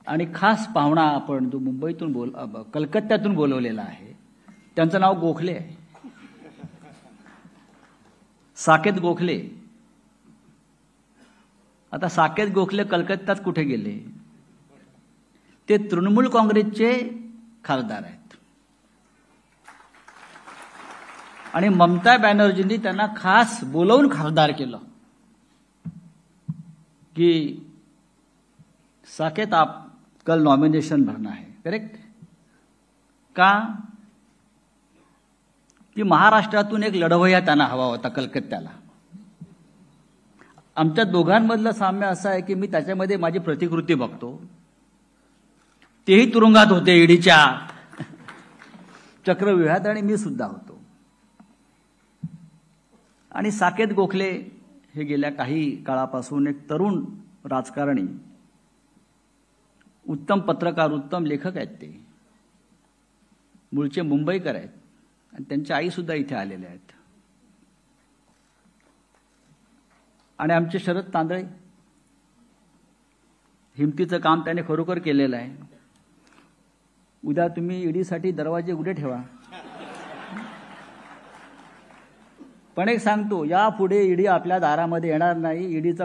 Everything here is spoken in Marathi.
आणि खास पाहुणा आपण जो मुंबईतून कलकत्त्यातून बोलवलेला आहे, त्यांचं नाव गोखले आहे, साकेत गोखले. आता साकेत गोखले कलकत्त्यात कुठे गेले? ते तृणमूल काँग्रेसचे खासदार आहेत आणि ममता बॅनर्जींनी त्यांना खास बोलवून खासदार केलं कि साकेत आप कल नॉमिनेशन भरना है. करेक्ट? का? की महाराष्ट्रातून एक लढवय्या त्यांना हवा होता कलकत्त्याला. आमच्या दोघांमधलं साम्य असं आहे की मी त्याच्यामध्ये माझी प्रतिकृती बघतो. तेही तुरुंगात होते ईडीच्या चक्रव्यूहात आणि मी सुद्धा होतो. आणि साकेत गोखले हे गेल्या काही काळापासून एक तरुण राजकारणी, उत्तम पत्रकार, उत्तम लेखक आहेत. ते मूळचे मुंबईकर आहेत आणि त्यांची आई सुद्धा इथे आलेले आहेत. आणि आमचे शरद तांदळे, हिमतीचं काम त्याने खरोखर केलेलं आहे. उद्या तुम्ही ईडीसाठी दरवाजे उघडे ठेवा. पण एक सांगतो, यापुढे ईडी आपल्या दारामध्ये येणार नाही. ईडीचा